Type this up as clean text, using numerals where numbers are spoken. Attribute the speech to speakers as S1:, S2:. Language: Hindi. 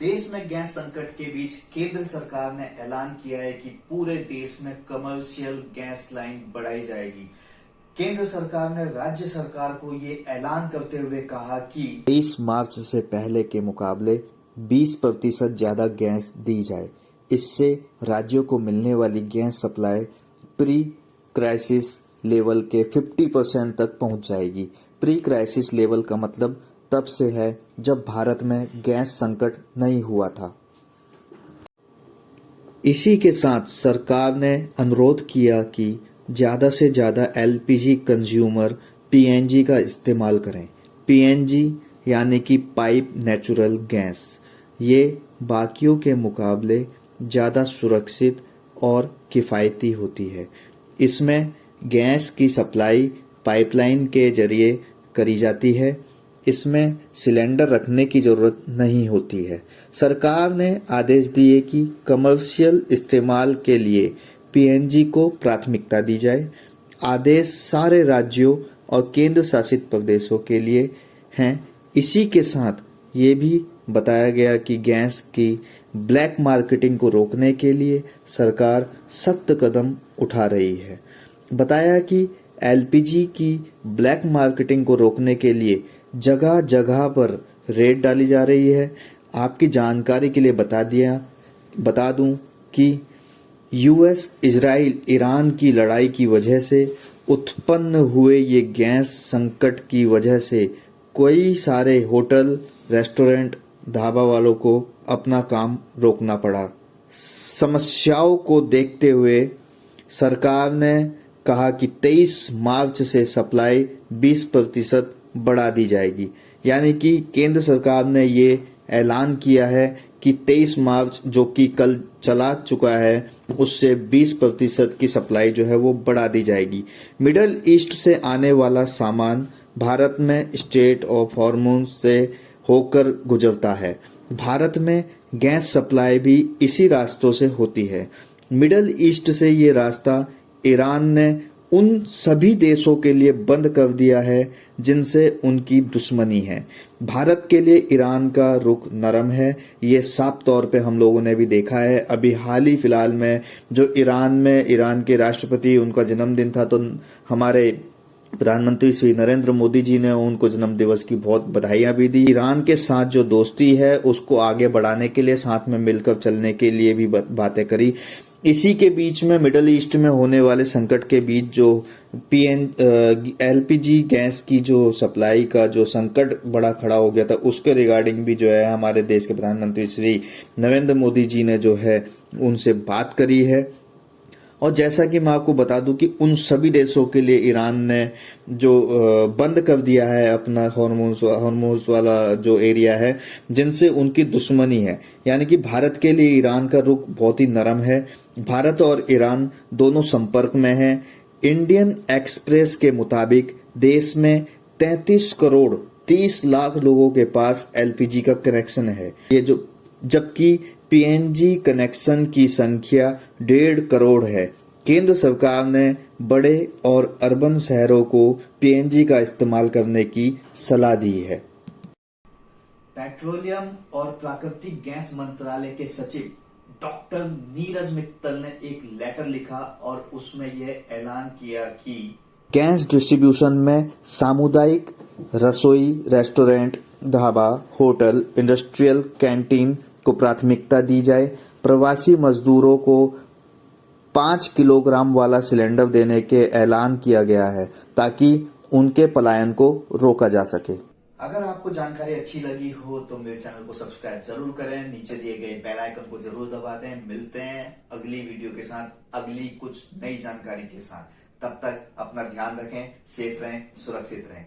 S1: देश में गैस संकट के बीच केंद्र सरकार ने ऐलान किया है कि पूरे देश में कमर्शियल गैस लाइन बढ़ाई जाएगी। केंद्र सरकार ने राज्य सरकार को ये ऐलान करते हुए कहा कि
S2: 23 मार्च से पहले के मुकाबले 20% ज्यादा गैस दी जाए। इससे राज्यों को मिलने वाली gas supply pre crisis level के 50% तक पहुंच जाएगी। प्री क्राइसिस लेवल का मतलब तब से है जब भारत में गैस संकट नहीं हुआ था। इसी के साथ सरकार ने अनुरोध किया कि ज़्यादा से ज़्यादा एलपीजी कंज्यूमर पीएनजी का इस्तेमाल करें। पीएनजी यानी कि पाइप नेचुरल गैस, ये बाकियों के मुकाबले ज़्यादा सुरक्षित और किफ़ायती होती है। इसमें गैस की सप्लाई पाइपलाइन के जरिए करी जाती है। इसमें सिलेंडर रखने की ज़रूरत नहीं होती है। सरकार ने आदेश दिए कि कमर्शियल इस्तेमाल के लिए पीएनजी को प्राथमिकता दी जाए। आदेश सारे राज्यों और केंद्र शासित प्रदेशों के लिए हैं। इसी के साथ ये भी बताया गया कि गैस की ब्लैक मार्केटिंग को रोकने के लिए सरकार सख्त कदम उठा रही है। बताया कि एलपीजी की ब्लैक मार्केटिंग को रोकने के लिए जगह जगह पर रेड डाली जा रही है। आपकी जानकारी के लिए बता दूं कि यूएस, इजराइल, ईरान की लड़ाई की वजह से उत्पन्न हुए ये गैस संकट की वजह से कई सारे होटल, रेस्टोरेंट, ढाबा वालों को अपना काम रोकना पड़ा। समस्याओं को देखते हुए सरकार ने कहा कि 23 मार्च से सप्लाई 20% बढ़ा दी जाएगी। यानी कि केंद्र सरकार ने ये ऐलान किया है कि 23 मार्च जो कि कल चला चुका है, उससे 20% की सप्लाई जो है वो बढ़ा दी जाएगी। मिडल ईस्ट से आने वाला सामान भारत में स्ट्रेट ऑफ हॉर्मोन से होकर गुजरता है। भारत में गैस सप्लाई भी इसी रास्तों से होती है। मिडल ईस्ट से ये रास्ता ईरान ने उन सभी देशों के लिए बंद कर दिया है जिनसे उनकी दुश्मनी है। भारत के लिए ईरान का रुख नरम है, ये साफ तौर पे हम लोगों ने भी देखा है। अभी हाल ही फिलहाल में जो ईरान के राष्ट्रपति, उनका जन्मदिन था, तो हमारे प्रधानमंत्री श्री नरेंद्र मोदी जी ने उनको जन्म दिवस की बहुत बधाइयां भी दी। ईरान के साथ जो दोस्ती है उसको आगे बढ़ाने के लिए, साथ में मिलकर चलने के लिए भी बातें करी। इसी के बीच में मिडल ईस्ट में होने वाले संकट के बीच जो एलपीजी गैस की जो सप्लाई का जो संकट बड़ा खड़ा हो गया था, उसके रिगार्डिंग भी जो है हमारे देश के प्रधानमंत्री श्री नरेंद्र मोदी जी ने जो है उनसे बात करी है। और जैसा कि मैं आपको बता दूं कि उन सभी देशों के लिए ईरान ने जो बंद कर दिया है अपना हॉर्मोन्स वाला जो एरिया है, जिनसे उनकी दुश्मनी है। यानी कि भारत के लिए ईरान का रुख बहुत ही नरम है। भारत और ईरान दोनों संपर्क में हैं। इंडियन एक्सप्रेस के मुताबिक देश में 33 करोड़ 30 लाख लोगों के पास एलपीजी का कनेक्शन है। जबकि पीएनजी कनेक्शन की संख्या 1.5 करोड़ है। केंद्र सरकार ने बड़े और अर्बन शहरों को पीएनजी का इस्तेमाल करने की सलाह दी है।
S1: पेट्रोलियम और प्राकृतिक गैस मंत्रालय के सचिव डॉक्टर नीरज मित्तल ने एक लेटर लिखा और उसमें यह ऐलान किया कि
S2: गैस डिस्ट्रीब्यूशन में सामुदायिक रसोई, restaurant, dhaba, hotel, industrial canteen को प्राथमिकता दी जाए। प्रवासी मजदूरों को 5 किलोग्राम वाला सिलेंडर देने के ऐलान किया गया है ताकि उनके पलायन को रोका जा सके।
S1: अगर आपको जानकारी अच्छी लगी हो तो मेरे चैनल को सब्सक्राइब जरूर करें, नीचे दिए गए बेल आइकन को जरूर दबा दें। मिलते हैं अगली वीडियो के साथ, अगली कुछ नई जानकारी के साथ। तब तक अपना ध्यान रखें, सेफ रहें, सुरक्षित रहें।